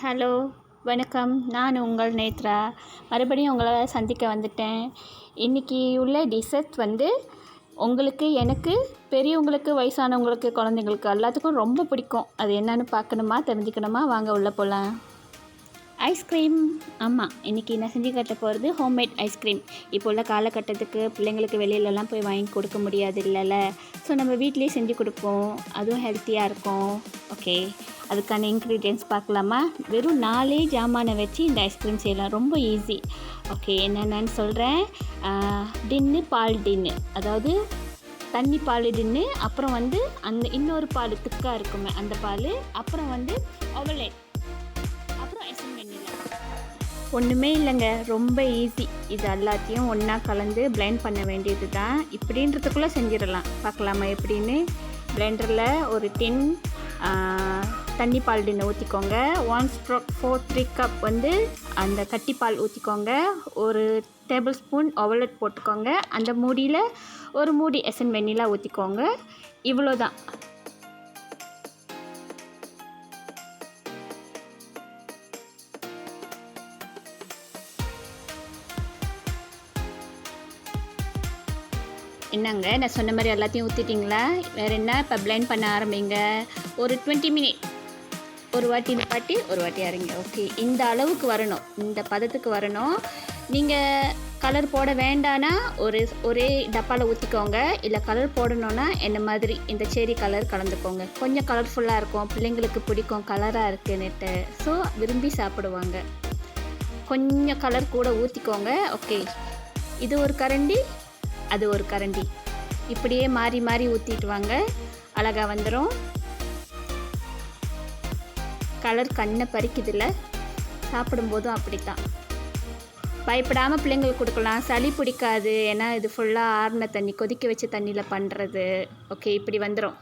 Hello, வணக்கம். நான் உங்கள் நேத்ரா. மறுபடியும் உங்களை சந்திக்க வந்துட்டேன். இன்றைக்கி உள்ள டிசர்ட் வந்து உங்களுக்கு, எனக்கு, பெரியவங்களுக்கு, வயசானவங்களுக்கு, குழந்தைங்களுக்கு எல்லாத்துக்கும் ரொம்ப பிடிக்கும். அது என்னன்னு பார்க்கணுமா, தெரிஞ்சுக்கணுமா? வாங்க உள்ளே போகலாம். ஐஸ்கிரீம். ஆமாம், இன்றைக்கி நான் செஞ்சு கட்ட போகிறது ஹோம்மேட் ஐஸ்கிரீம். இப்போ உள்ள காலகட்டத்துக்கு பிள்ளைங்களுக்கு வெளியிலலாம் போய் வாங்கி கொடுக்க முடியாது இல்லைல்ல. ஸோ நம்ம வீட்டிலே செஞ்சு கொடுப்போம். அதுவும் ஹெல்த்தியாக இருக்கும். ஓகே, அதுக்கான இன்க்ரீடியன்ட்ஸ் பார்க்கலாமா? வெறும் 4 ஜாமானை வச்சு இந்த ஐஸ்கிரீம் செய்யலாம். ரொம்ப ஈஸி. ஓகே, என்னென்னு சொல்கிறேன். பால் டின்னு, அதாவது தண்ணி பால் டின்னு, அப்புறம் வந்து அந்த இன்னொரு பால் திக்காக இருக்குமே அந்த பால், அப்புறம் வந்து ஓவலேட், அப்புறம் எசன் வெண்ணிலா. ஒன்றுமே இல்லைங்க, ரொம்ப ஈஸி. இது எல்லாத்தையும் ஒன்றா கலந்து பிளெண்ட் பண்ண வேண்டியது தான். இப்படின்றதுக்குள்ளே செஞ்சிடலாம். பார்க்கலாமா எப்படின்னு? பிளெண்டரில் ஒரு டின் தண்ணி பால் டின்னை ஊற்றிக்கோங்க. 1/4 கப் வந்து அந்த கட்டிப்பால் ஊற்றிக்கோங்க. ஒரு டேபிள் ஸ்பூன் ஓவலட் போட்டுக்கோங்க. அந்த மூடியில் ஒரு மூடி எசன் வெண்ணிலா ஊற்றிக்கோங்க. இவ்வளோ தான். என்னங்க, நான் சொன்ன மாதிரி எல்லாத்தையும் ஊற்றிட்டிங்களா? வேறு என்ன? இப்போ பிளெண்ட் பண்ண ஆரம்பிங்க. ஒரு 20 மினிட். ஒரு வாட்டி நிப்பாட்டி ஒரு வாட்டி இறங்க. ஓகே, இந்த அளவுக்கு வரணும், இந்த பதத்துக்கு வரணும். நீங்கள் கலர் போட வேண்டான்னா ஒரே டப்பாவில் ஊற்றிக்கோங்க. இல்லை கலர் போடணுன்னா என்ன மாதிரி இந்த செரி கலர் கலந்துக்கோங்க. கொஞ்சம் கலர்ஃபுல்லாக இருக்கும், பிள்ளைங்களுக்கு பிடிக்கும் கலராக இருக்குன்னுட்டு. ஸோ விரும்பி சாப்பிடுவாங்க. கொஞ்சம் கலர் கூட ஊற்றிக்கோங்க. ஓகே, இது ஒரு கரண்டி, அது ஒரு கரண்டி, இப்படியே மாறி மாறி ஊற்றிட்டு வாங்க. அழகாக வந்துடும். கலர் கண்ணை பறிக்குதில்ல, சாப்பிடும்போதும் அப்படித்தான். பயப்படாமல் பிள்ளைங்களுக்கு கொடுக்கலாம், சளி பிடிக்காது. ஏன்னா இது ஃபுல்லாக ஆறின தண்ணி, கொதிக்க வச்ச தண்ணியில் பண்ணுறது. ஓகே, இப்படி வந்துடும்.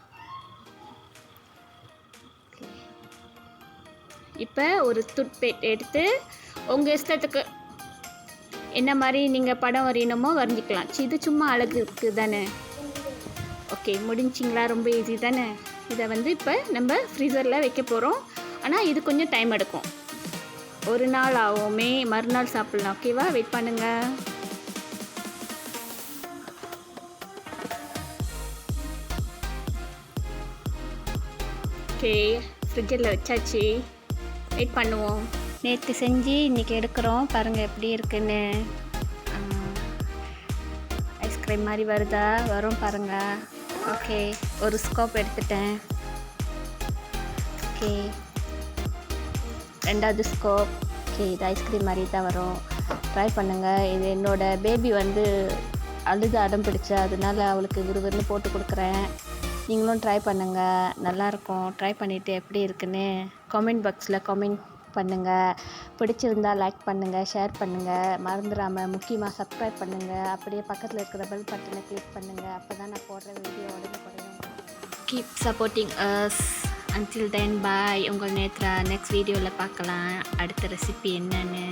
இப்போ ஒரு துட்பேட் எடுத்து உங்கள் இஷ்டத்துக்கு என்ன மாதிரி நீங்கள் படம் வரையணுமோ வரைஞ்சிக்கலாம். இது சும்மா அழகுக்கு தானே. ஓகே, முடிஞ்சிங்களா? ரொம்ப ஈஸி தானே. இதை வந்து இப்போ நம்ம ஃப்ரீசரில் வைக்க போகிறோம். ஆனால் இது கொஞ்சம் டைம் எடுக்கும். ஒரு நாள் ஆகுமே, மறுநாள் சாப்பிட்லாம். ஓகேவா? வெயிட் பண்ணுங்கள். ஓகே, ஃப்ரிட்ஜில் வச்சாச்சு. வெயிட் பண்ணுவோம். நேற்று செஞ்சு இன்றைக்கி எடுக்கிறோம். பாருங்கள் எப்படி இருக்குன்னு. ஐஸ்கிரீம் மாதிரி வருதா? வரும் பாருங்கள். ஓகே, ஒரு ஸ்கோப் எடுத்துட்டேன். ஓகே, ரெண்டாவது ஸ்கோப். ஓகே, இது ஐஸ்கிரீம் மாதிரி தான் வரும். ட்ரை பண்ணுங்கள். இது என்னோடய பேபி வந்து அழுது அடம் பிடிச்சா, அதனால அவளுக்கு விறுவிறுன்னு போட்டு கொடுக்குறேன். நீங்களும் ட்ரை பண்ணுங்கள், நல்லாயிருக்கும். ட்ரை பண்ணிவிட்டு எப்படி இருக்குன்னு கமெண்ட் பாக்ஸில் கமெண்ட் பண்ணுங்கள். பிடிச்சிருந்தால் லைக் பண்ணுங்கள், ஷேர் பண்ணுங்கள். மறந்துடாமல் முக்கியமாக சப்ஸ்கிரைப் பண்ணுங்கள். அப்படியே பக்கத்தில் இருக்கிற பெல் பட்டனை கிளிக் பண்ணுங்கள். அப்போ தான் நான் போடுற வீடியோ உடனுக்குடன். Keep supporting us. Until then bye. உங்கள் நேத்ரா. நெக்ஸ்ட் வீடியோவில் பார்க்கலாம் அடுத்த ரெசிபி என்னன்னு.